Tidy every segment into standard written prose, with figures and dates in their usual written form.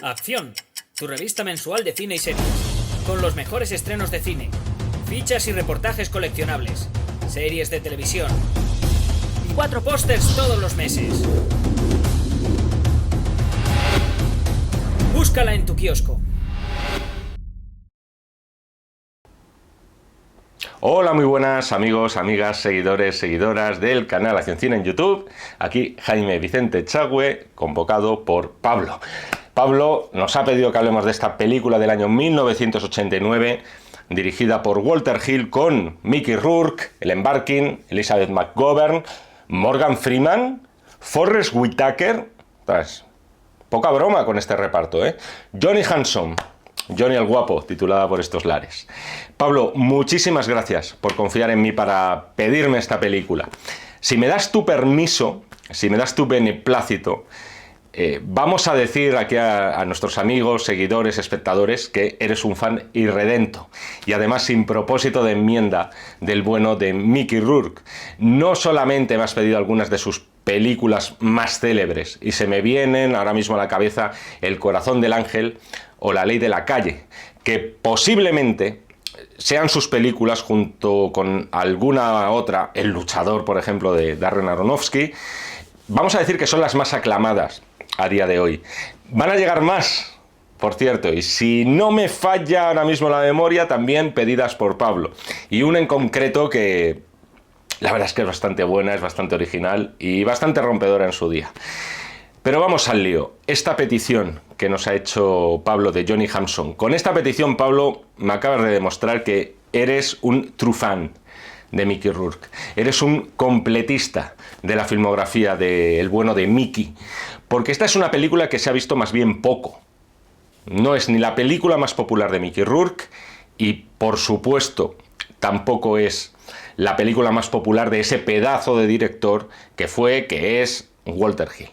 Acción, tu revista mensual de cine y series, con los mejores estrenos de cine, fichas y reportajes coleccionables, series de televisión y 4 pósters todos los meses. Búscala en tu kiosco. Hola, muy buenas amigos, amigas, seguidores, seguidoras del canal Acción Cine en YouTube. Aquí Jaime Vicente Echagüe, convocado por Pablo. Pablo nos ha pedido que hablemos de esta película del año 1989, dirigida por Walter Hill, con Mickey Rourke, Ellen Barkin, Elizabeth McGovern, Morgan Freeman, Forrest Whitaker. Poca broma con este reparto, ¿eh? Johnny Hanson, Johnny el Guapo, titulada por estos lares. Pablo, muchísimas gracias por confiar en mí para pedirme esta película. Si me das tu permiso, si me das tu beneplácito, vamos a decir aquí a nuestros amigos, seguidores, espectadores, que eres un fan irredento y además sin propósito de enmienda del bueno de Mickey Rourke. No solamente me has pedido algunas de sus películas más célebres, y se me vienen ahora mismo a la cabeza El corazón del ángel o La ley de la calle, que posiblemente sean sus películas, junto con alguna otra, El luchador, por ejemplo, de Darren Aronofsky, vamos a decir que son las más aclamadas a día de hoy. Van a llegar más, por cierto, y si no me falla ahora mismo la memoria, también pedidas por Pablo, y una en concreto que la verdad es que es bastante buena, es bastante original y bastante rompedora en su día. Pero vamos al lío. Esta petición que nos ha hecho Pablo de Johnny Hanson. Con esta petición, Pablo, me acabas de demostrar que eres un true fan de Mickey Rourke. Eres un completista de la filmografía del bueno de Mickey. Porque esta es una película que se ha visto más bien poco. No es ni la película más popular de Mickey Rourke y, por supuesto, tampoco es la película más popular de ese pedazo de director que es Walter Hill.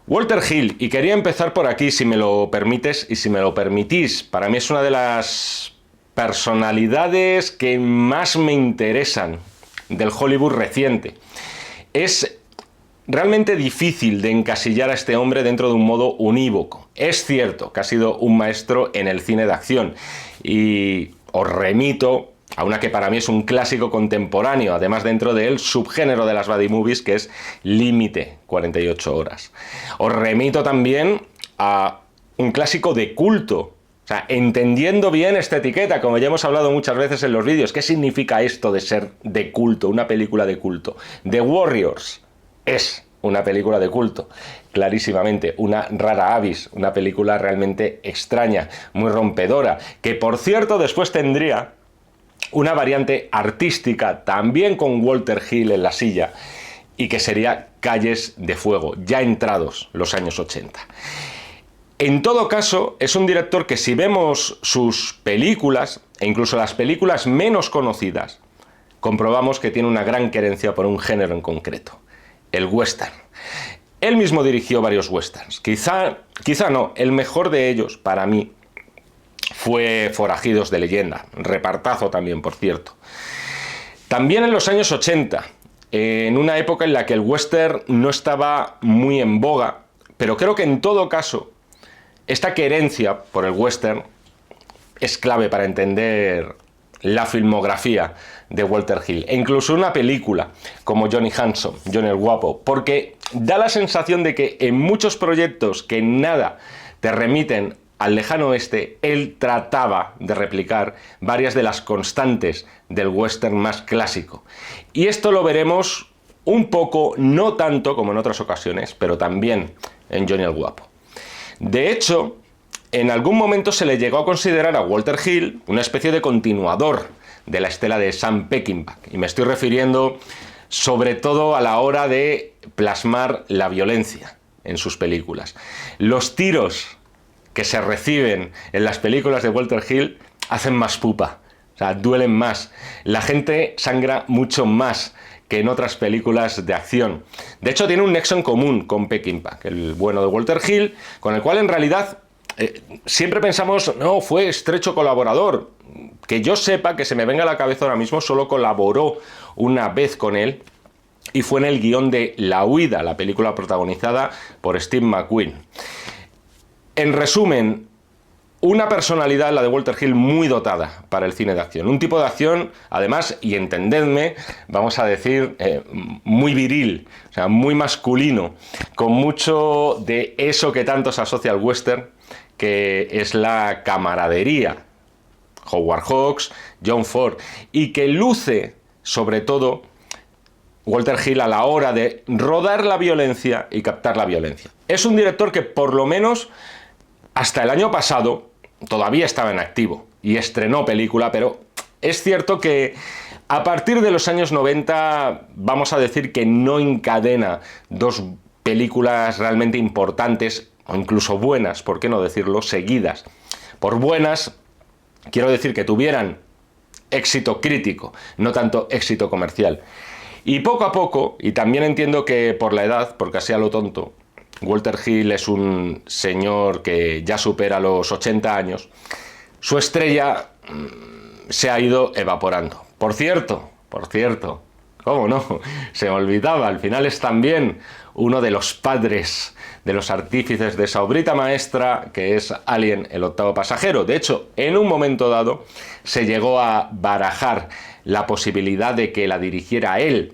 Walter Hill, y quería empezar por aquí, si me lo permites y si me lo permitís. Para mí es una de las personalidades que más me interesan del Hollywood reciente. Es realmente difícil de encasillar a este hombre dentro de un modo unívoco. Es cierto que ha sido un maestro en el cine de acción, y os remito a una que para mí es un clásico contemporáneo, además dentro del subgénero de las buddy movies, que es Límite, 48 horas. Os remito también a un clásico de culto, o sea, entendiendo bien esta etiqueta, como ya hemos hablado muchas veces en los vídeos. ¿Qué significa esto de ser de culto, una película de culto? The Warriors es una película de culto, clarísimamente. Una rara avis, una película realmente extraña, muy rompedora, que por cierto después tendría una variante artística también con Walter Hill en la silla, y que sería Calles de Fuego, ya entrados los años 80. En todo caso, es un director que, si vemos sus películas, e incluso las películas menos conocidas, comprobamos que tiene una gran querencia por un género en concreto, el western. Él mismo dirigió varios westerns. Quizá no, el mejor de ellos para mí fue Forajidos de leyenda, repartazo también, por cierto. También en los años 80, en una época en la que el western no estaba muy en boga, pero creo que en todo caso esta querencia por el western es clave para entender la filmografía de Walter Hill, e incluso una película como Johnny Hanson, Johnny el Guapo, porque da la sensación de que en muchos proyectos que nada te remiten al lejano oeste, él trataba de replicar varias de las constantes del western más clásico. Y esto lo veremos un poco, no tanto como en otras ocasiones, pero también en Johnny el Guapo. De hecho, en algún momento se le llegó a considerar a Walter Hill una especie de continuador de la estela de Sam Peckinpah, y me estoy refiriendo sobre todo a la hora de plasmar la violencia en sus películas. Los tiros que se reciben en las películas de Walter Hill hacen más pupa, o sea, duelen más. La gente sangra mucho más que en otras películas de acción. De hecho, tiene un nexo en común con Peckinpah, el bueno de Walter Hill, con el cual en realidad siempre pensamos, no, fue estrecho colaborador. Que yo sepa, que se me venga a la cabeza ahora mismo, solo colaboró una vez con él, y fue en el guión de La huida, la película protagonizada por Steve McQueen. En resumen, una personalidad, la de Walter Hill, muy dotada para el cine de acción. Un tipo de acción, además, y entendedme, vamos a decir, muy viril, o sea, muy masculino, con mucho de eso que tanto se asocia al western, que es la camaradería. Howard Hawks, John Ford, y que luce, sobre todo, Walter Hill a la hora de rodar la violencia y captar la violencia. Es un director que, por lo menos, hasta el año pasado, todavía estaba en activo y estrenó película, pero es cierto que a partir de los años 90, vamos a decir que no encadena dos películas realmente importantes, o incluso buenas, por qué no decirlo, seguidas. Por buenas, quiero decir que tuvieran éxito crítico, no tanto éxito comercial. Y poco a poco, y también entiendo que por la edad, porque así a lo tonto, Walter Hill es un señor que ya supera los 80 años, su estrella se ha ido evaporando. Por cierto, ¿cómo no? Se me olvidaba, al final es también uno de los padres, de los artífices de esa obrita maestra que es Alien, el octavo pasajero. De hecho, en un momento dado se llegó a barajar la posibilidad de que la dirigiera él,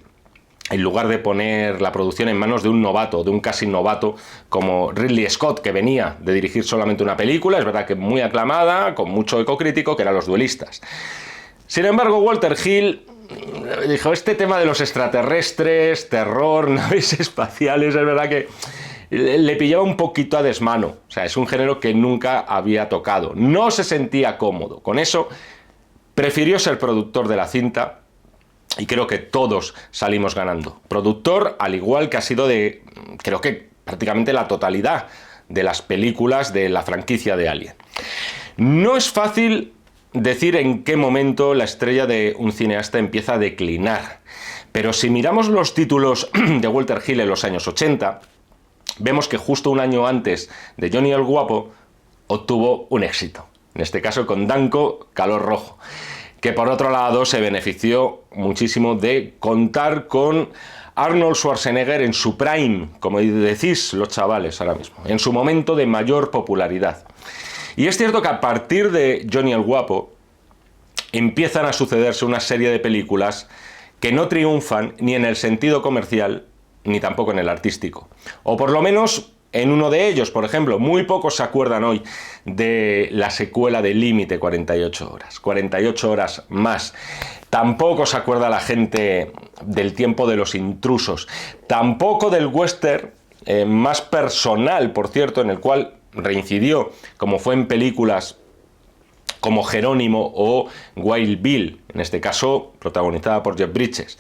en lugar de poner la producción en manos de un novato, de un casi novato como Ridley Scott, que venía de dirigir solamente una película, es verdad que muy aclamada, con mucho eco crítico, que era Los duelistas. Sin embargo, Walter Hill dijo, este tema de los extraterrestres, terror, naves espaciales, es verdad que le pillaba un poquito a desmano. O sea, es un género que nunca había tocado. No se sentía cómodo. Con eso, prefirió ser productor de la cinta. Y creo que todos salimos ganando. Productor, al igual que ha sido de, creo que prácticamente la totalidad de las películas de la franquicia de Alien. No es fácil decir en qué momento la estrella de un cineasta empieza a declinar. Pero si miramos los títulos de Walter Hill en los años 80, vemos que justo un año antes de Johnny el Guapo obtuvo un éxito. En este caso con Danko, Calor Rojo, que por otro lado se benefició muchísimo de contar con Arnold Schwarzenegger en su prime, como decís los chavales ahora mismo, en su momento de mayor popularidad. Y es cierto que a partir de Johnny el Guapo empiezan a sucederse una serie de películas que no triunfan ni en el sentido comercial ni tampoco en el artístico. O por lo menos en uno de ellos, por ejemplo, muy pocos se acuerdan hoy de la secuela de Límite 48 horas. 48 horas más. Tampoco se acuerda la gente del Tiempo de los intrusos. Tampoco del western más personal, por cierto, en el cual reincidió, como fue en películas como Jerónimo o Wild Bill, en este caso protagonizada por Jeff Bridges.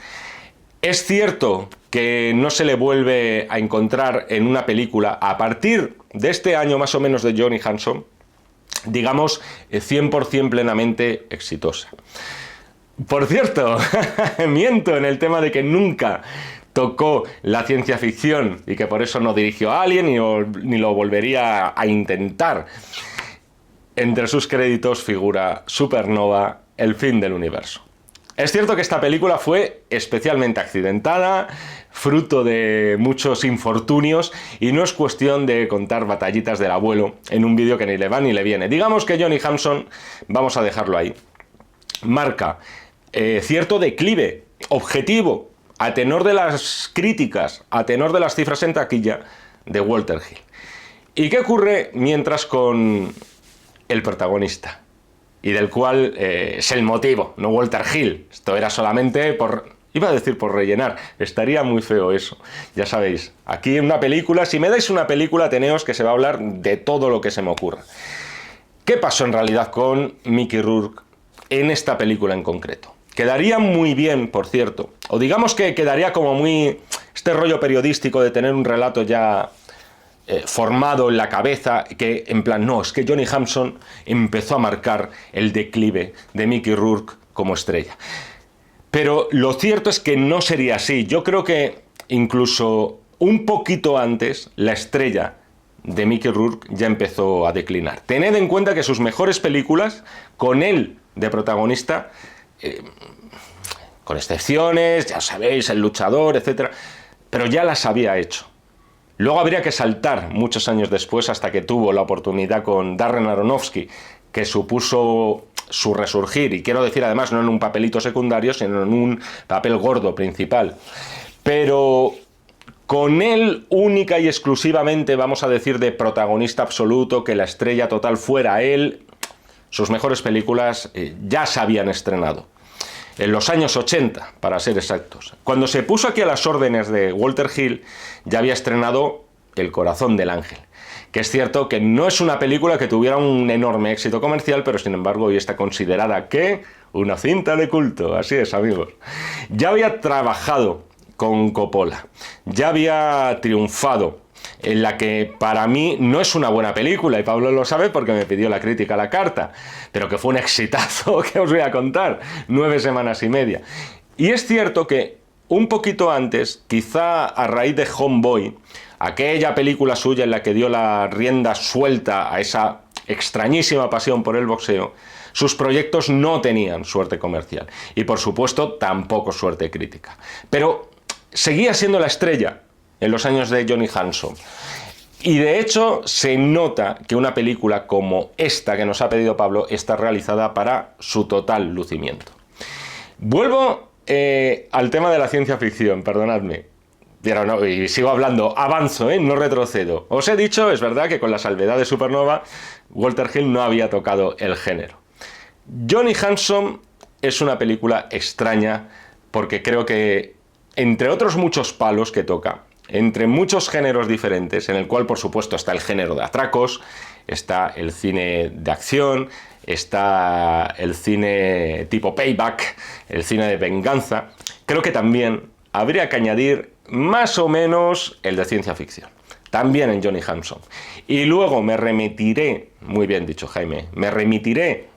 Es cierto que no se le vuelve a encontrar en una película a partir de este año más o menos de Johnny Hanson, digamos 100% plenamente exitosa. Por cierto, miento en el tema de que nunca tocó la ciencia ficción y que por eso no dirigió a Alien ni lo volvería a intentar. Entre sus créditos figura Supernova, el fin del universo. Es cierto que esta película fue especialmente accidentada, fruto de muchos infortunios, y no es cuestión de contar batallitas del abuelo en un vídeo que ni le va ni le viene. Digamos que Johnny Hanson, vamos a dejarlo ahí, marca cierto declive objetivo a tenor de las críticas, a tenor de las cifras en taquilla de Walter Hill. ¿Y qué ocurre mientras con el protagonista? Y del cual es el motivo, no Walter Hill. Esto era solamente por, iba a decir por rellenar, estaría muy feo eso. Ya sabéis, aquí en una película, si me dais una película, teneos que se va a hablar de todo lo que se me ocurra. ¿Qué pasó en realidad con Mickey Rourke en esta película en concreto? Quedaría muy bien, por cierto, o digamos que quedaría como muy este rollo periodístico de tener un relato ya formado en la cabeza, que en plan, no, es que Johnny Hanson empezó a marcar el declive de Mickey Rourke como estrella. Pero lo cierto es que no sería así. Yo creo que incluso un poquito antes la estrella de Mickey Rourke ya empezó a declinar. Tened en cuenta que sus mejores películas, con él de protagonista, con excepciones, ya sabéis, El luchador, etc., pero ya las había hecho. Luego habría que saltar muchos años después hasta que tuvo la oportunidad con Darren Aronofsky, que supuso su resurgir, y quiero decir además no en un papelito secundario, sino en un papel gordo principal. Pero con él única y exclusivamente, vamos a decir, de protagonista absoluto, que la estrella total fuera él, sus mejores películas ya se habían estrenado. En los años 80, para ser exactos. Cuando se puso aquí a las órdenes de Walter Hill, ya había estrenado El corazón del ángel, que es cierto que no es una película que tuviera un enorme éxito comercial, pero sin embargo hoy está considerada que una cinta de culto. Así es, amigos. Ya había trabajado con Coppola, ya había triunfado en la que para mí no es una buena película, y Pablo lo sabe porque me pidió la crítica a la carta, pero que fue un exitazo que os voy a contar, 9 semanas y media. Y es cierto que un poquito antes, quizá a raíz de Homeboy, aquella película suya en la que dio la rienda suelta a esa extrañísima pasión por el boxeo, sus proyectos no tenían suerte comercial y por supuesto tampoco suerte crítica. Pero seguía siendo la estrella en los años de Johnny Handsome. Y de hecho se nota que una película como esta que nos ha pedido Pablo está realizada para su total lucimiento. Vuelvo al tema de la ciencia ficción, perdonadme. Pero no, y sigo hablando, avanzo, no retrocedo. Os he dicho, es verdad, que con la salvedad de Supernova, Walter Hill no había tocado el género. Johnny Handsome es una película extraña porque creo que, entre otros muchos palos que toca, entre muchos géneros diferentes, en el cual por supuesto está el género de atracos, está el cine de acción, está el cine tipo payback, el cine de venganza, creo que también habría que añadir más o menos el de ciencia ficción, también en Johnny Handsome. Y luego me remitiré, muy bien dicho Jaime, me remitiré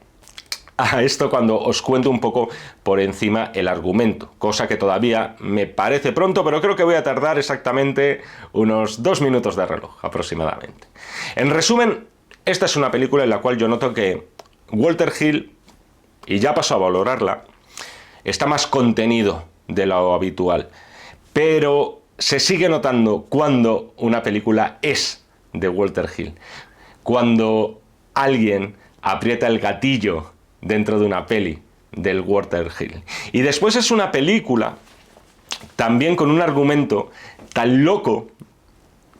a esto cuando os cuento un poco por encima el argumento, cosa que todavía me parece pronto, pero creo que voy a tardar exactamente unos 2 minutos de reloj aproximadamente. En resumen, esta es una película en la cual yo noto que Walter Hill, y ya paso a valorarla, está más contenido de lo habitual, pero se sigue notando cuando una película es de Walter Hill, cuando alguien aprieta el gatillo dentro de una peli del Walter Hill. Y después es una película también con un argumento tan loco,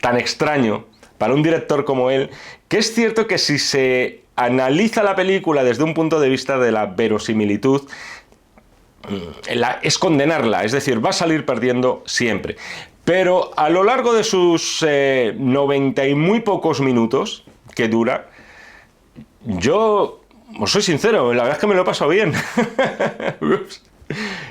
tan extraño para un director como él, que es cierto que si se analiza la película desde un punto de vista de la verosimilitud, es condenarla, es decir, va a salir perdiendo siempre. Pero a lo largo de sus 90 y muy pocos minutos que dura, yo os soy sincero, la verdad es que me lo he pasado bien.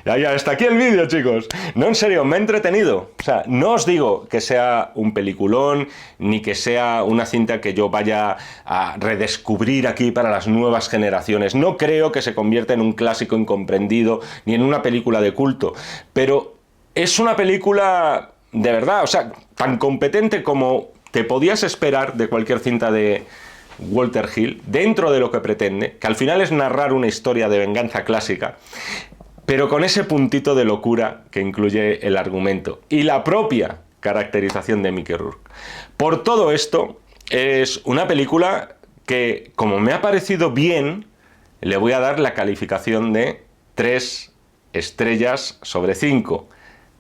Ya, hasta aquí el vídeo, chicos. No, en serio, me he entretenido. O sea, no os digo que sea un peliculón, ni que sea una cinta que yo vaya a redescubrir aquí para las nuevas generaciones. No creo que se convierta en un clásico incomprendido, ni en una película de culto. Pero es una película de verdad, o sea, tan competente como te podías esperar de cualquier cinta de Walter Hill, dentro de lo que pretende, que al final es narrar una historia de venganza clásica, pero con ese puntito de locura que incluye el argumento y la propia caracterización de Mickey Rourke. Por todo esto, es una película que, como me ha parecido bien, le voy a dar la calificación de 3 estrellas sobre 5.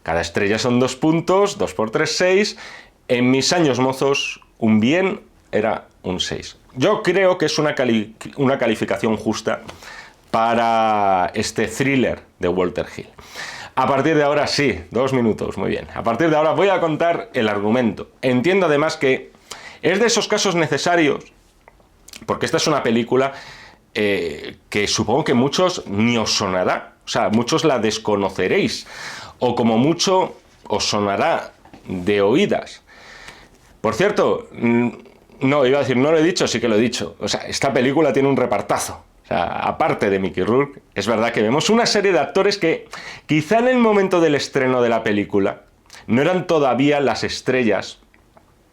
Cada estrella son 2 puntos, 2 por 3, 6. En mis años mozos, un bien era un 6. Yo creo que es una calificación justa para este thriller de Walter Hill. A partir de ahora sí, 2 minutos, muy bien. A partir de ahora voy a contar el argumento. Entiendo además que es de esos casos necesarios, porque esta es una película que supongo que muchos ni os sonará, o sea, muchos la desconoceréis, o como mucho os sonará de oídas. Por cierto, no, iba a decir, no lo he dicho, sí que lo he dicho. O sea, esta película tiene un repartazo. O sea, aparte de Mickey Rourke, es verdad que vemos una serie de actores que quizá en el momento del estreno de la película no eran todavía las estrellas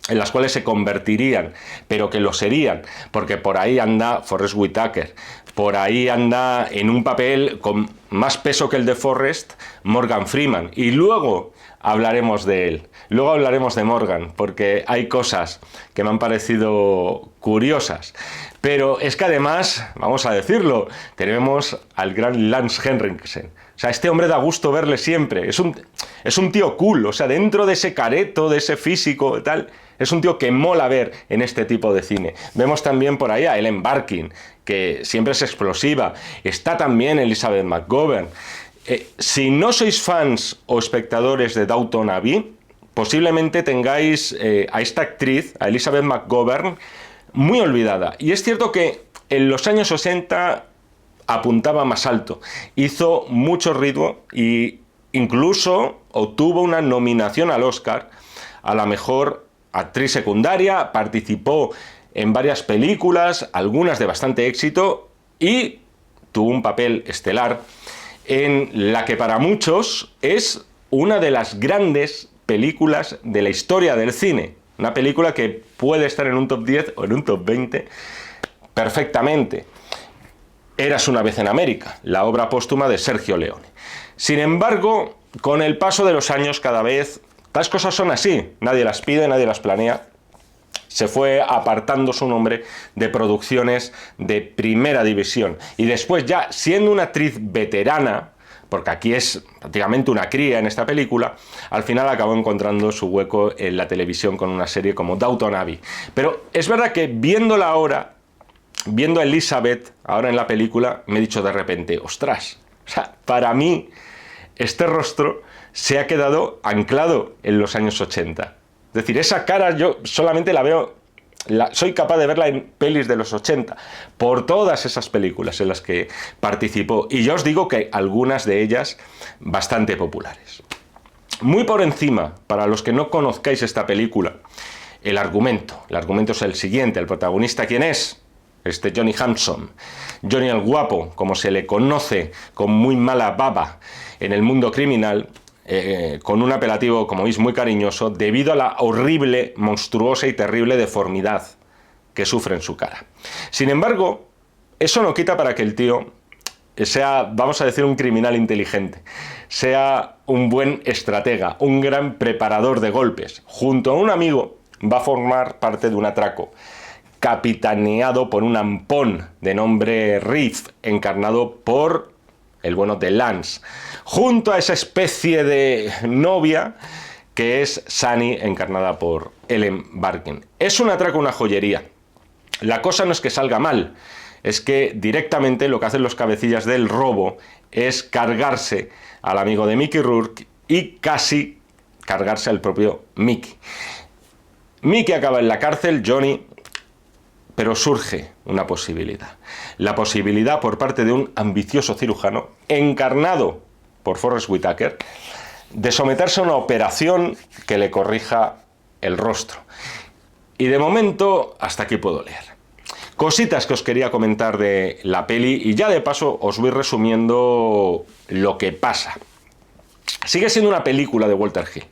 en las cuales se convertirían, pero que lo serían, porque por ahí anda Forrest Whitaker, por ahí anda en un papel con más peso que el de Forrest, Morgan Freeman, y luego hablaremos de él, luego hablaremos de Morgan, porque hay cosas que me han parecido curiosas, pero es que además, vamos a decirlo, tenemos al gran Lance Henriksen. O sea, este hombre da gusto verle siempre, es un tío cool, o sea, dentro de ese careto, de ese físico y tal, es un tío que mola ver en este tipo de cine. Vemos también por ahí a Ellen Barkin, que siempre es explosiva. Está también Elizabeth McGovern. Si no sois fans o espectadores de Downton Abbey, posiblemente tengáis a esta actriz, a Elizabeth McGovern, muy olvidada. Y es cierto que en los años 60 apuntaba más alto, hizo mucho ritmo e incluso obtuvo una nominación al Oscar a la mejor actriz secundaria, participó en varias películas, algunas de bastante éxito, y tuvo un papel estelar en la que para muchos es una de las grandes películas de la historia del cine. Una película que puede estar en un top 10 o en un top 20 perfectamente. Eras una vez en América, la obra póstuma de Sergio Leone. Sin embargo, con el paso de los años cada vez las cosas son así, nadie las pide, nadie las planea. Se fue apartando su nombre de producciones de primera división. Y después ya, siendo una actriz veterana, porque aquí es prácticamente una cría en esta película, al final acabó encontrando su hueco en la televisión con una serie como Downton Abbey. Pero es verdad que viéndola ahora, viendo a Elizabeth ahora en la película, me he dicho de repente, ostras, o sea, para mí este rostro se ha quedado anclado en los años 80. Es decir, esa cara yo solamente la veo, soy capaz de verla en pelis de los 80, por todas esas películas en las que participó. Y yo os digo que algunas de ellas bastante populares. Muy por encima, para los que no conozcáis esta película, el argumento. El argumento es el siguiente. El protagonista, ¿quién es? Johnny Hampson. Johnny el Guapo, como se le conoce, con muy mala baba en el mundo criminal, con un apelativo, como veis, muy cariñoso, debido a la horrible, monstruosa y terrible deformidad que sufre en su cara. Sin embargo, eso no quita para que el tío sea, vamos a decir, un criminal inteligente, sea un buen estratega, un gran preparador de golpes. Junto a un amigo va a formar parte de un atraco capitaneado por un ampón de nombre Riff, encarnado por el bueno de Lance, junto a esa especie de novia que es Sunny, encarnada por Ellen Barkin. Es un atraco, una joyería. La cosa no es que salga mal, es que directamente lo que hacen los cabecillas del robo es cargarse al amigo de Mickey Rourke y casi cargarse al propio Mickey. Mickey acaba en la cárcel, Johnny, pero surge una posibilidad. La posibilidad por parte de un ambicioso cirujano, encarnado por Forrest Whitaker, de someterse a una operación que le corrija el rostro. Y de momento, hasta aquí puedo leer. Cositas que os quería comentar de la peli y ya de paso os voy resumiendo lo que pasa. Sigue siendo una película de Walter Hill,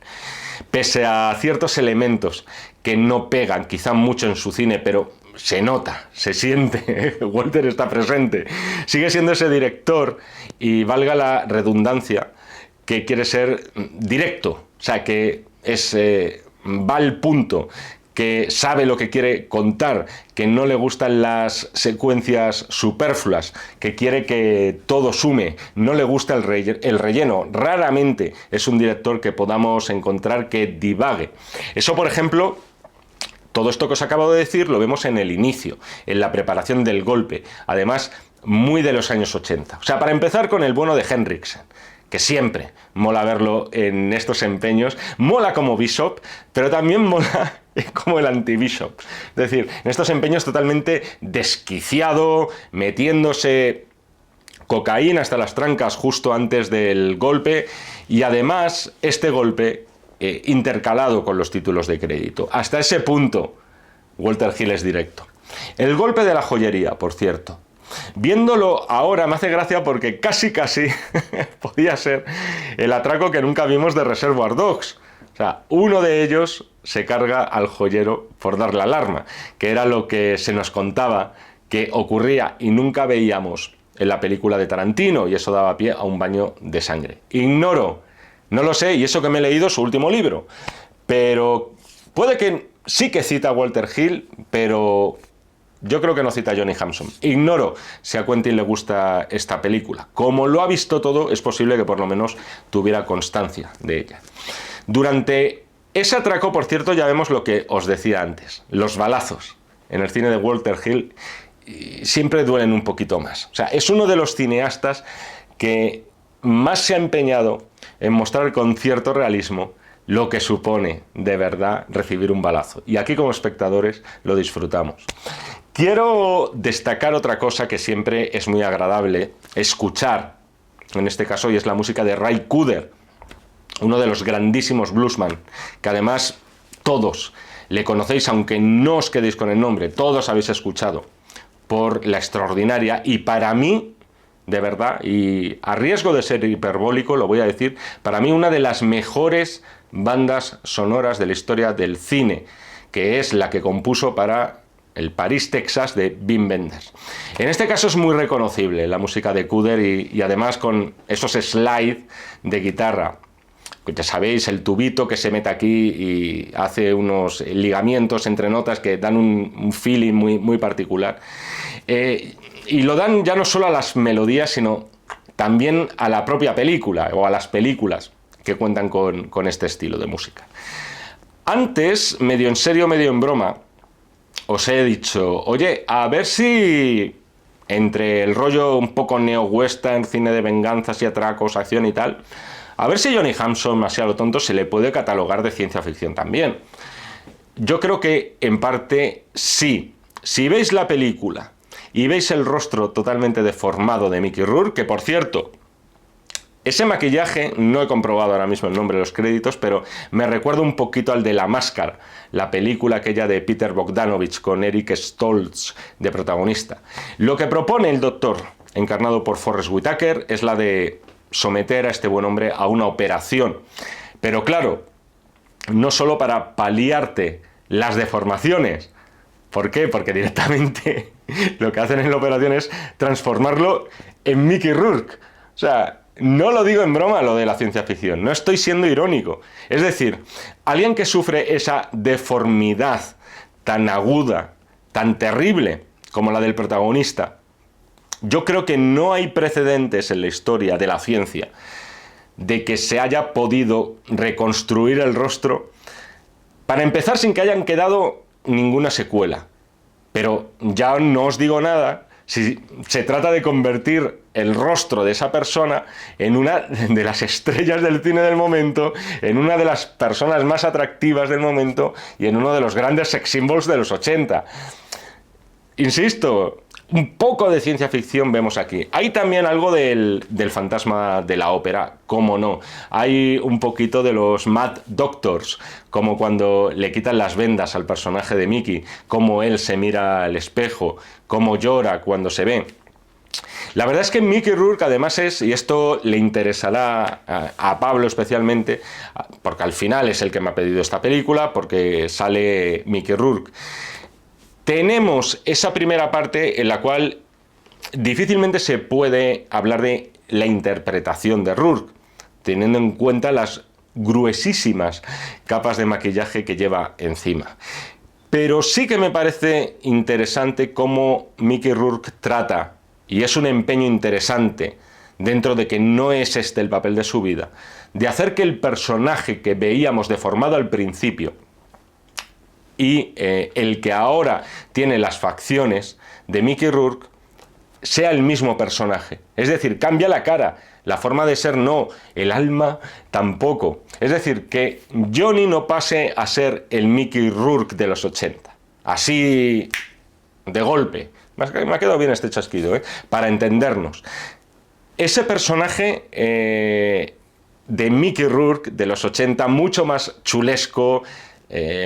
pese a ciertos elementos que no pegan quizá mucho en su cine, pero se nota, se siente, Walter está presente, sigue siendo ese director y valga la redundancia que quiere ser directo, o sea que va al punto, que sabe lo que quiere contar, que no le gustan las secuencias superfluas, que quiere que todo sume, no le gusta el relleno. Raramente es un director que podamos encontrar que divague. Eso, por ejemplo, todo esto que os acabo de decir lo vemos en el inicio, en la preparación del golpe, además muy de los años 80. O sea, para empezar con el bueno de Henriksen, que siempre mola verlo en estos empeños, mola como Bishop, pero también mola como el anti-Bishop. Es decir, en estos empeños totalmente desquiciado, metiéndose cocaína hasta las trancas justo antes del golpe, y además este golpe intercalado con los títulos de crédito. Hasta ese punto, Walter Hill es directo. El golpe de la joyería, por cierto. Viéndolo ahora me hace gracia porque casi podía ser el atraco que nunca vimos de Reservoir Dogs, O sea, uno de ellos se carga al joyero por dar la alarma, que era lo que se nos contaba que ocurría y nunca veíamos en la película de Tarantino, y eso daba pie a un baño de sangre. Ignoro, no lo sé, y eso que me he leído su último libro, pero puede que sí que cita a Walter Hill, pero yo creo que no cita a Johnny Hampson. Ignoro si a Quentin le gusta esta película. Como lo ha visto todo, es posible que por lo menos tuviera constancia de ella. Durante ese atraco, por cierto, ya vemos lo que os decía antes. Los balazos en el cine de Walter Hill siempre duelen un poquito más. O sea, es uno de los cineastas que más se ha empeñado en mostrar con cierto realismo lo que supone de verdad recibir un balazo. Y aquí como espectadores lo disfrutamos. Quiero destacar otra cosa que siempre es muy agradable escuchar, en este caso, y es la música de Ray Cooder, uno de los grandísimos bluesman, que además todos le conocéis, aunque no os quedéis con el nombre, todos habéis escuchado, por la extraordinaria y para mí, de verdad, y a riesgo de ser hiperbólico, lo voy a decir, para mí una de las mejores bandas sonoras de la historia del cine, que es la que compuso para el París, Texas, de Wim Wenders. En este caso es muy reconocible la música de Cooder y además con esos slides de guitarra. Ya sabéis, el tubito que se mete aquí y hace unos ligamientos entre notas que dan un feeling muy particular. Y lo dan ya no solo a las melodías, sino también a la propia película o a las películas que cuentan con este estilo de música. Antes, medio en serio, medio en broma, os he dicho, oye, a ver si entre el rollo un poco neo-western, cine de venganzas y atracos, acción y tal, a ver si Johnny Hampson, así a lo tonto, se le puede catalogar de ciencia ficción también. Yo creo que en parte sí. Si veis la película y veis el rostro totalmente deformado de Mickey Rourke, que por cierto, ese maquillaje, no he comprobado ahora mismo el nombre de los créditos, pero me recuerda un poquito al de La Máscara, la película aquella de Peter Bogdanovich con Eric Stoltz de protagonista. Lo que propone el doctor, encarnado por Forrest Whitaker, es la de someter a este buen hombre a una operación. Pero claro, no solo para paliarte las deformaciones. ¿Por qué? Porque directamente lo que hacen en la operación es transformarlo en Mickey Rourke. O sea, no lo digo en broma lo de la ciencia ficción, no estoy siendo irónico. Es decir, alguien que sufre esa deformidad tan aguda, tan terrible como la del protagonista, yo creo que no hay precedentes en la historia de la ciencia de que se haya podido reconstruir el rostro, para empezar, sin que hayan quedado ninguna secuela. Pero ya no os digo nada si se trata de convertir el rostro de esa persona en una de las estrellas del cine del momento, en una de las personas más atractivas del momento y en uno de los grandes sex symbols de los 80. Insisto, un poco de ciencia ficción vemos aquí. Hay también algo del fantasma de la ópera, cómo no. Hay un poquito de los Mad Doctors, como cuando le quitan las vendas al personaje de Mickey, cómo él se mira al espejo, cómo llora cuando se ve. La verdad es que Mickey Rourke además es, y esto le interesará a Pablo especialmente, porque al final es el que me ha pedido esta película, porque sale Mickey Rourke. Tenemos esa primera parte en la cual difícilmente se puede hablar de la interpretación de Rourke, teniendo en cuenta las gruesísimas capas de maquillaje que lleva encima. Pero sí que me parece interesante cómo Mickey Rourke trata, y es un empeño interesante, dentro de que no es este el papel de su vida, de hacer que el personaje que veíamos deformado al principio y el que ahora tiene las facciones de Mickey Rourke sea el mismo personaje. Es decir, cambia la cara, la forma de ser no, el alma tampoco. Es decir, que Johnny no pase a ser el Mickey Rourke de los 80. Así, de golpe. Me ha quedado bien este chasquido, para entendernos. Ese personaje de Mickey Rourke de los 80, mucho más chulesco,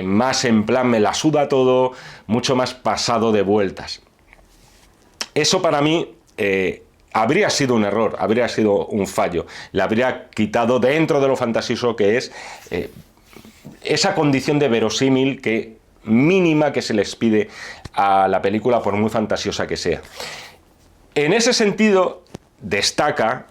más en plan me la suda todo, mucho más pasado de vueltas. Eso para mí habría sido un error, habría sido un fallo. Le habría quitado dentro de lo fantasioso que es esa condición de verosímil mínima que se les pide a la película, por muy fantasiosa que sea. En ese sentido, destaca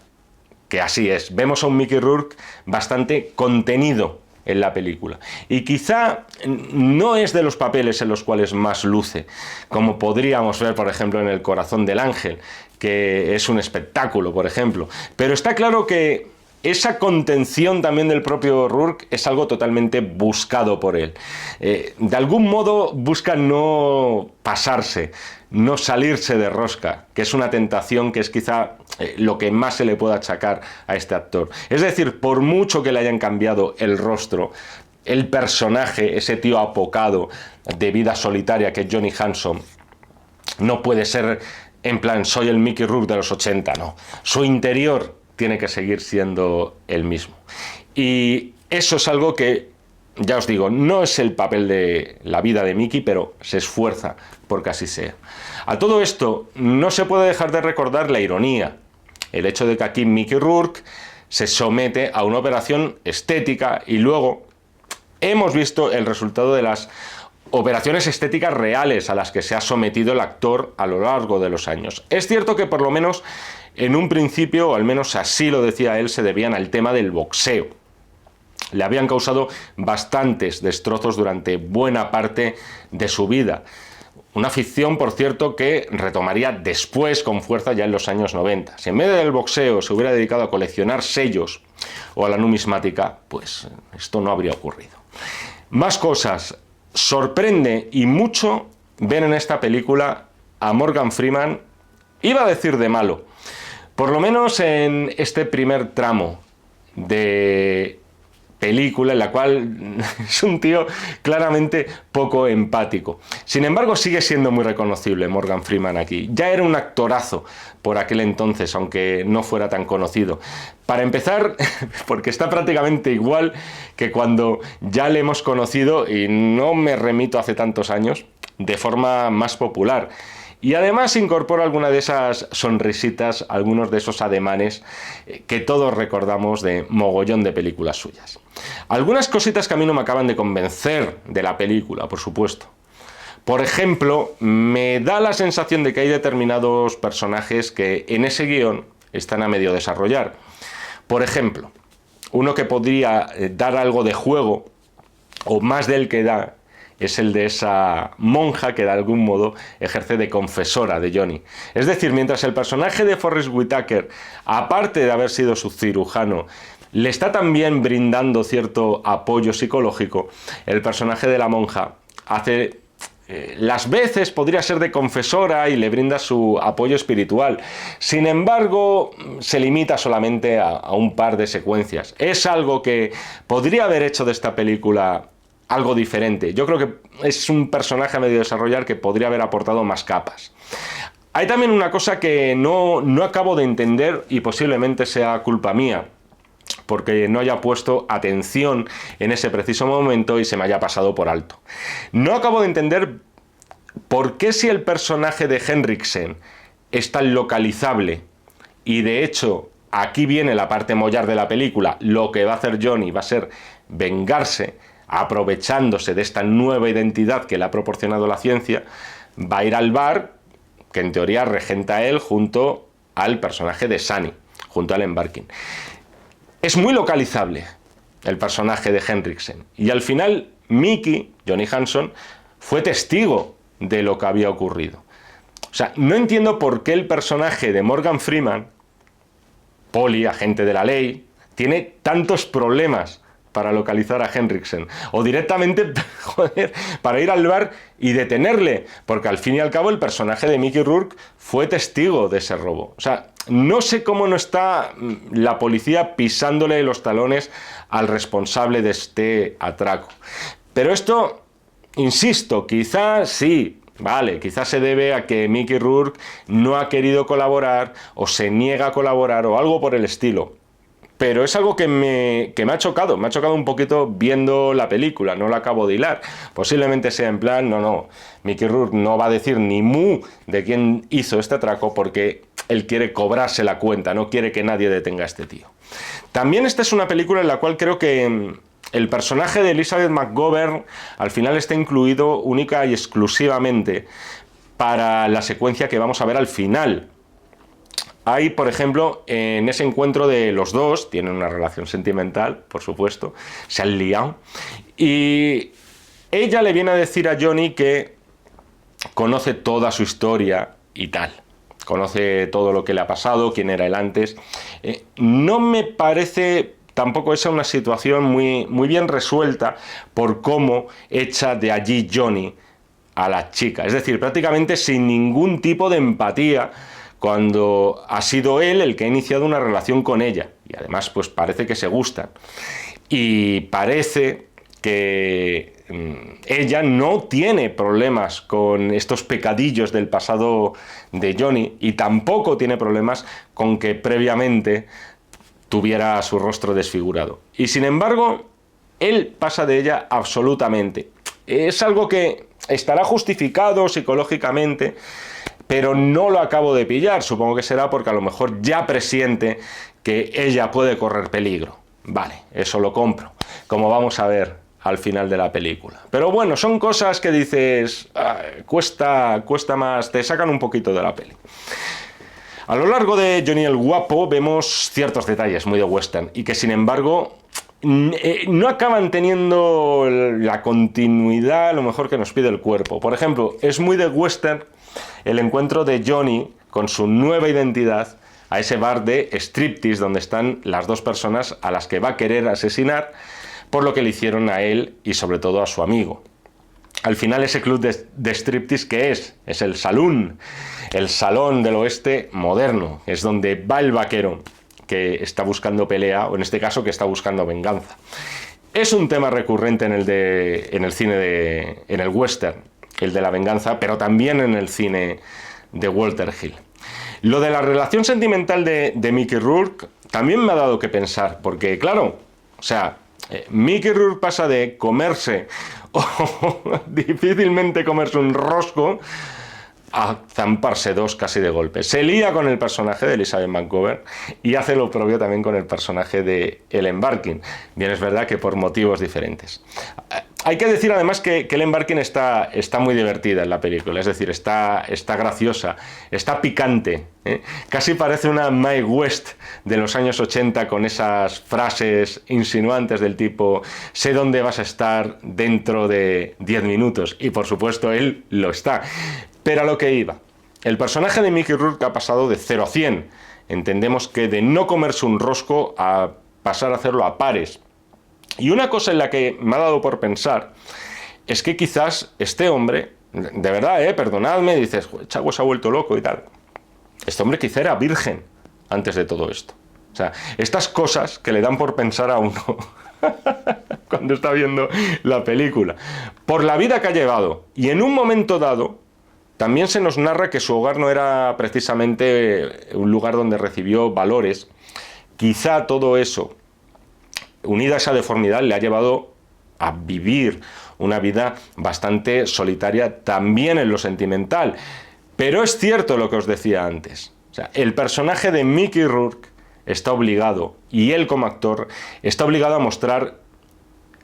que así es. Vemos a un Mickey Rourke bastante contenido en la película. Y quizá no es de los papeles en los cuales más luce, como podríamos ver, por ejemplo, en El corazón del ángel, que es un espectáculo, por ejemplo. Pero está claro que esa contención también del propio Rourke es algo totalmente buscado por él. De algún modo busca no pasarse, no salirse de rosca, que es una tentación que es quizá lo que más se le puede achacar a este actor. Es decir, por mucho que le hayan cambiado el rostro, el personaje, ese tío apocado de vida solitaria que es Johnny Hanson, no puede ser en plan, soy el Mickey Rourke de los 80, no. Su interior tiene que seguir siendo el mismo. Y eso es algo que, ya os digo, no es el papel de la vida de Mickey, pero se esfuerza porque así sea. A todo esto, no se puede dejar de recordar la ironía. El hecho de que aquí Mickey Rourke se somete a una operación estética y luego hemos visto el resultado de las operaciones estéticas reales a las que se ha sometido el actor a lo largo de los años. Es cierto que por lo menos en un principio, o al menos así lo decía él, se debían al tema del boxeo. Le habían causado bastantes destrozos durante buena parte de su vida. Una afición, por cierto, que retomaría después con fuerza ya en los años 90. Si en vez del boxeo se hubiera dedicado a coleccionar sellos o a la numismática, pues esto no habría ocurrido. Más cosas. Sorprende y mucho ver en esta película a Morgan Freeman, iba a decir de malo, por lo menos en este primer tramo de película en la cual es un tío claramente poco empático. Sin embargo, sigue siendo muy reconocible Morgan Freeman aquí. Ya era un actorazo por aquel entonces, aunque no fuera tan conocido. Para empezar, porque está prácticamente igual que cuando ya le hemos conocido, y no me remito hace tantos años, de forma más popular. Y además incorpora alguna de esas sonrisitas, algunos de esos ademanes que todos recordamos de mogollón de películas suyas. Algunas cositas que a mí no me acaban de convencer de la película, por supuesto. Por ejemplo, me da la sensación de que hay determinados personajes que en ese guión están a medio desarrollar. Por ejemplo, uno que podría dar algo de juego, o más del que da, es el de esa monja que de algún modo ejerce de confesora de Johnny. Es decir, mientras el personaje de Forrest Whitaker, aparte de haber sido su cirujano, le está también brindando cierto apoyo psicológico, el personaje de la monja hace las veces podría ser de confesora y le brinda su apoyo espiritual. Sin embargo, se limita solamente a un par de secuencias. Es algo que podría haber hecho de esta película algo diferente. Yo creo que es un personaje a medio desarrollar que podría haber aportado más capas. Hay también una cosa que no acabo de entender y posiblemente sea culpa mía, porque no haya puesto atención en ese preciso momento y se me haya pasado por alto. No acabo de entender por qué, si el personaje de Henriksen es tan localizable, y de hecho aquí viene la parte mollar de la película, lo que va a hacer Johnny va a ser vengarse, aprovechándose de esta nueva identidad que le ha proporcionado la ciencia, va a ir al bar que en teoría regenta él junto al personaje de Sunny, junto al Embarking. Es muy localizable el personaje de Henriksen y al final Mickey, Johnny Hanson, fue testigo de lo que había ocurrido. O sea, no entiendo por qué el personaje de Morgan Freeman, poli, agente de la ley, tiene tantos problemas para localizar a Henriksen, o directamente, joder, para ir al bar y detenerle, porque al fin y al cabo el personaje de Mickey Rourke fue testigo de ese robo. O sea, no sé cómo no está la policía pisándole los talones al responsable de este atraco. Pero esto, insisto, quizás sí, vale, quizás se debe a que Mickey Rourke no ha querido colaborar, o se niega a colaborar, o algo por el estilo. Pero es algo que me ha chocado un poquito viendo la película, no la acabo de hilar. Posiblemente sea en plan, no, Mickey Rourke no va a decir ni mu de quién hizo este atraco porque él quiere cobrarse la cuenta, no quiere que nadie detenga a este tío. También esta es una película en la cual creo que el personaje de Elizabeth McGovern al final está incluido única y exclusivamente para la secuencia que vamos a ver al final. Hay, por ejemplo, en ese encuentro de los dos, tienen una relación sentimental, por supuesto, se han liado, y ella le viene a decir a Johnny que conoce toda su historia y tal. Conoce todo lo que le ha pasado, quién era él antes. No me parece tampoco esa una situación muy bien resuelta por cómo echa de allí Johnny a la chica. Es decir, prácticamente sin ningún tipo de empatía cuando ha sido él el que ha iniciado una relación con ella. Y además, pues parece que se gustan. Y parece que ella no tiene problemas con estos pecadillos del pasado de Johnny y tampoco tiene problemas con que previamente tuviera su rostro desfigurado. Y sin embargo, él pasa de ella absolutamente. Es algo que estará justificado psicológicamente, pero no lo acabo de pillar. Supongo que será porque a lo mejor ya presiente que ella puede correr peligro. Vale, eso lo compro, como vamos a ver al final de la película. Pero bueno, son cosas que dices, cuesta más, te sacan un poquito de la peli. A lo largo de Johnny el Guapo vemos ciertos detalles muy de western y que sin embargo no acaban teniendo la continuidad a lo mejor que nos pide el cuerpo. Por ejemplo, es muy de western el encuentro de Johnny con su nueva identidad a ese bar de striptease donde están las dos personas a las que va a querer asesinar por lo que le hicieron a él y sobre todo a su amigo. Al final ese club de striptease, ¿qué es? Es el salón del oeste moderno, es donde va el vaquero que está buscando pelea, o en este caso que está buscando venganza. Es un tema recurrente en el cine en el western, el de la venganza, pero también en el cine de Walter Hill. Lo de la relación sentimental de Mickey Rourke también me ha dado que pensar, porque claro, o sea, Mickey Rourke pasa de comerse o difícilmente comerse un rosco a zamparse dos casi de golpe. Se lía con el personaje de Elizabeth McGovern y hace lo propio también con el personaje de Ellen Barkin. Bien, es verdad que por motivos diferentes. Hay que decir además que Ellen Barkin está muy divertida en la película, es decir, está graciosa, está picante, ¿eh? Casi parece una Mae West de los años 80 con esas frases insinuantes del tipo sé dónde vas a estar dentro de 10 minutos y por supuesto él lo está. Pero a lo que iba, el personaje de Mickey Rourke ha pasado de 0 a 100, entendemos que de no comerse un rosco a pasar a hacerlo a pares. Y una cosa en la que me ha dado por pensar es que quizás este hombre, de verdad, perdonadme, dices, Chagüe se ha vuelto loco y tal. Este hombre quizá era virgen antes de todo esto. O sea, estas cosas que le dan por pensar a uno cuando está viendo la película. Por la vida que ha llevado. Y en un momento dado, también se nos narra que su hogar no era precisamente un lugar donde recibió valores. Quizá todo eso, unida a esa deformidad, le ha llevado a vivir una vida bastante solitaria también en lo sentimental. Pero es cierto lo que os decía antes. O sea, el personaje de Mickey Rourke está obligado, y él como actor, está obligado a mostrar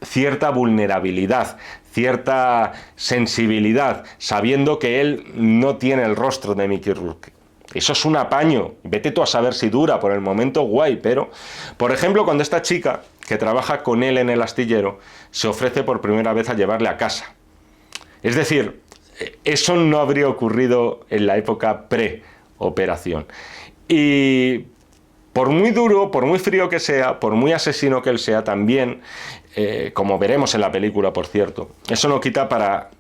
cierta vulnerabilidad, cierta sensibilidad, sabiendo que él no tiene el rostro de Mickey Rourke. Eso es un apaño, vete tú a saber si dura, por el momento guay, pero, por ejemplo, cuando esta chica que trabaja con él en el astillero se ofrece por primera vez a llevarle a casa. Es decir, eso no habría ocurrido en la época pre-operación. Y por muy duro, por muy frío que sea, por muy asesino que él sea también, como veremos en la película, por cierto, eso no quita para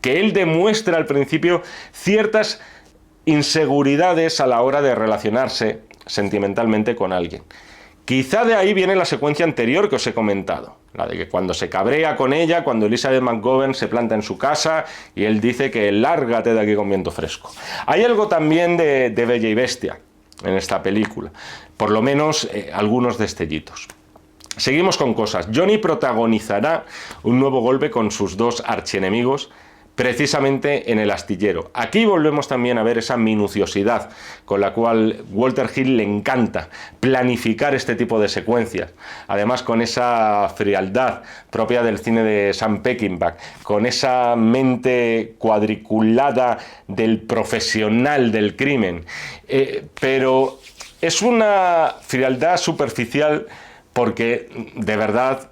que él demuestre al principio ciertas inseguridades a la hora de relacionarse sentimentalmente con alguien. Quizá de ahí viene la secuencia anterior que os he comentado, la de que cuando se cabrea con ella, cuando Elizabeth McGovern se planta en su casa y él dice que lárgate de aquí con viento fresco. Hay algo también de Bella y Bestia en esta película, por lo menos algunos destellitos. Seguimos con cosas. Johnny protagonizará un nuevo golpe con sus dos archienemigos, precisamente en el astillero. Aquí volvemos también a ver esa minuciosidad con la cual Walter Hill le encanta planificar este tipo de secuencias. Además, con esa frialdad propia del cine de Sam Peckinpah, con esa mente cuadriculada del profesional del crimen. Pero es una frialdad superficial porque de verdad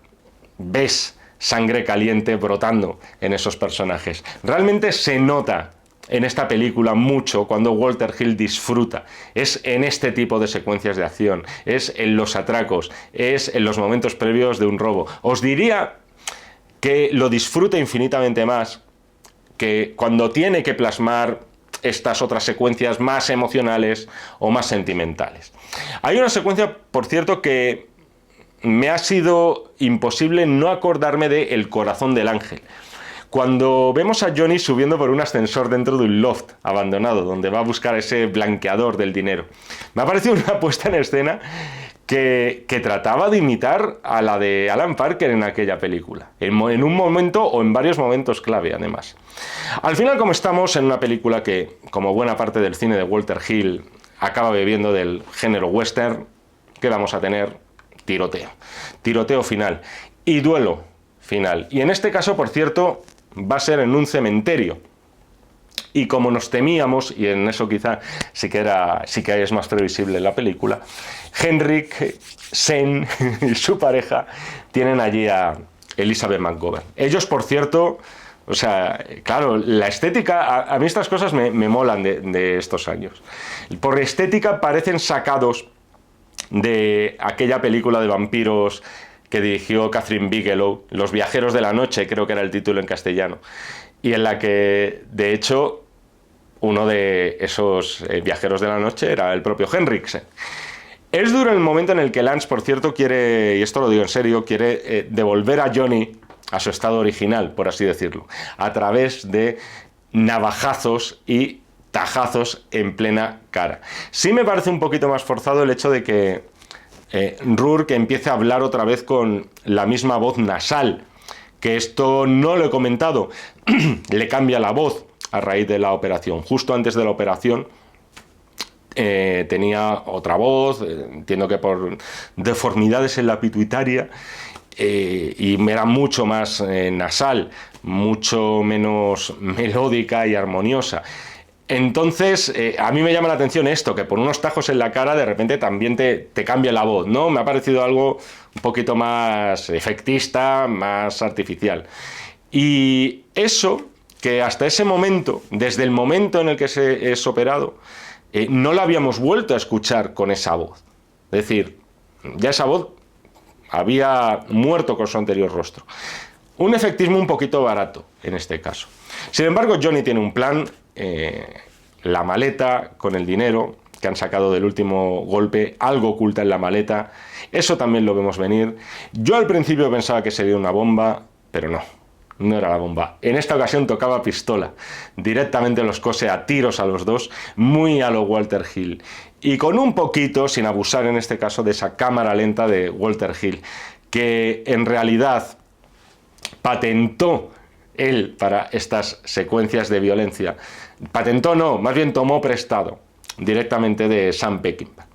ves sangre caliente brotando en esos personajes. Realmente se nota en esta película mucho cuando Walter Hill disfruta. Es en este tipo de secuencias de acción, es en los atracos, es en los momentos previos de un robo. Os diría que lo disfruta infinitamente más que cuando tiene que plasmar estas otras secuencias más emocionales o más sentimentales. Hay una secuencia, por cierto, que me ha sido imposible no acordarme de El corazón del ángel. Cuando vemos a Johnny subiendo por un ascensor dentro de un loft abandonado, donde va a buscar ese blanqueador del dinero. Me ha parecido una puesta en escena que trataba de imitar a la de Alan Parker en aquella película. En un momento o en varios momentos clave, además. Al final, como estamos en una película que, como buena parte del cine de Walter Hill, acaba bebiendo del género western, ¿qué vamos a tener? Tiroteo final y duelo final. Y en este caso, por cierto, va a ser en un cementerio. Y como nos temíamos, y en eso quizá sí que es más previsible en la película, Henrik Sen y su pareja tienen allí a Elizabeth McGovern. Ellos, por cierto, o sea, claro, la estética, a mí estas cosas me molan de estos años. Por estética parecen sacados de aquella película de vampiros que dirigió Catherine Bigelow, Los viajeros de la noche, creo que era el título en castellano, y en la que, de hecho, uno de esos viajeros de la noche era el propio Henriksen. Es duro el momento en el que Lance, por cierto, quiere, y esto lo digo en serio, quiere devolver a Johnny a su estado original, por así decirlo, a través de navajazos y tajazos en plena cara. Sí me parece un poquito más forzado el hecho de que Rourke empiece a hablar otra vez con la misma voz nasal, que esto no lo he comentado, le cambia la voz a raíz de la operación. Justo antes de la operación tenía otra voz, entiendo que por deformidades en la pituitaria, y era mucho más nasal, mucho menos melódica y armoniosa. Entonces, a mí me llama la atención esto, que por unos tajos en la cara de repente también te cambia la voz, ¿no? Me ha parecido algo un poquito más efectista, más artificial. Y eso, que hasta ese momento, desde el momento en el que se es operado, no la habíamos vuelto a escuchar con esa voz. Es decir, ya esa voz había muerto con su anterior rostro. Un efectismo un poquito barato en este caso. Sin embargo, Johnny tiene un plan, la maleta con el dinero que han sacado del último golpe, algo oculta en la maleta, eso también lo vemos venir. Yo al principio pensaba que sería una bomba, pero no era la bomba. En esta ocasión tocaba pistola, directamente los cose a tiros a los dos, muy a lo Walter Hill. Y con un poquito, sin abusar en este caso, de esa cámara lenta de Walter Hill, que en realidad patentó él para estas secuencias de violencia. Patentó no, más bien tomó prestado directamente de Sam Peckinpah.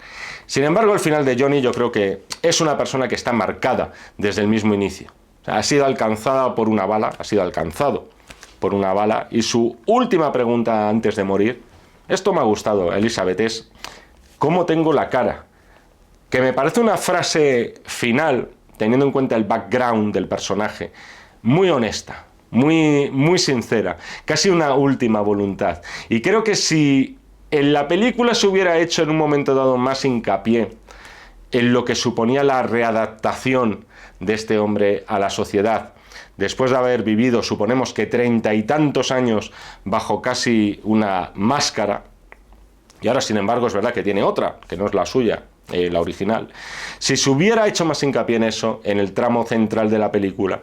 Sin embargo, el final de Johnny yo creo que es una persona que está marcada desde el mismo inicio. O sea, ha sido alcanzada por una bala, ha sido alcanzado por una bala, y su última pregunta antes de morir, esto me ha gustado, Elizabeth, es ¿cómo tengo la cara? Que me parece una frase final, teniendo en cuenta el background del personaje, muy honesta, muy sincera, casi una última voluntad. Y creo que si en la película se hubiera hecho en un momento dado más hincapié en lo que suponía la readaptación de este hombre a la sociedad, después de haber vivido, suponemos que 30 y tantos años bajo casi una máscara, y ahora sin embargo es verdad que tiene otra, que no es la suya, la original. Si se hubiera hecho más hincapié en eso, en el tramo central de la película,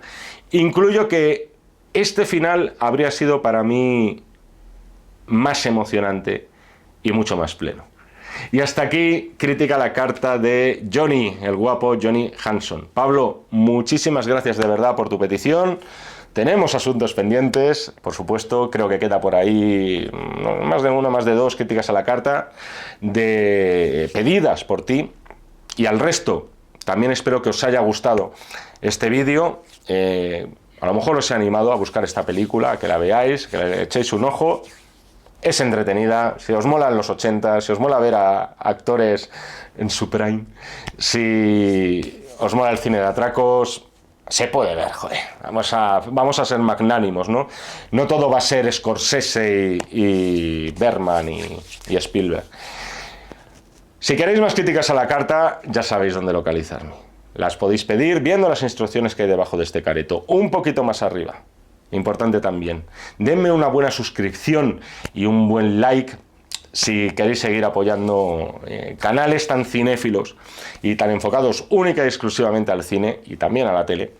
incluyo que este final habría sido para mí más emocionante y mucho más pleno. Y hasta aquí crítica a la carta de Johnny, el guapo Johnny Hanson. Pablo, muchísimas gracias de verdad por tu petición. Tenemos asuntos pendientes, por supuesto, creo que queda por ahí más de una, más de dos críticas a la carta pedidas por ti, y al resto también espero que os haya gustado este vídeo. A lo mejor os he animado a buscar esta película, a que la veáis, que le echéis un ojo. Es entretenida, si os molan los 80, si os mola ver a actores en su prime, si os mola el cine de atracos, se puede ver, joder. Vamos a ser magnánimos, ¿no? No todo va a ser Scorsese y Bergman y Spielberg. Si queréis más críticas a la carta, ya sabéis dónde localizarme. Las podéis pedir viendo las instrucciones que hay debajo de este careto, un poquito más arriba. Importante también, denme una buena suscripción y un buen like si queréis seguir apoyando canales tan cinéfilos y tan enfocados única y exclusivamente al cine y también a la tele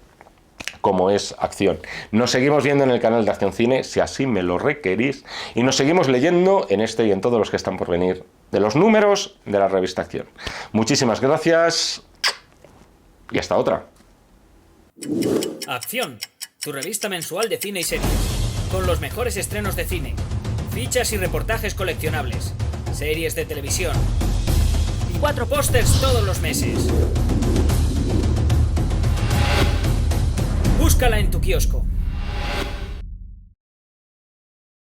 como es Acción. Nos seguimos viendo en el canal de Acción Cine si así me lo requerís, y nos seguimos leyendo en este y en todos los que están por venir de los números de la revista Acción. Muchísimas gracias y hasta otra. Acción, tu revista mensual de cine y series, con los mejores estrenos de cine, fichas y reportajes coleccionables, series de televisión y 4 pósters todos los meses. Búscala en tu kiosco.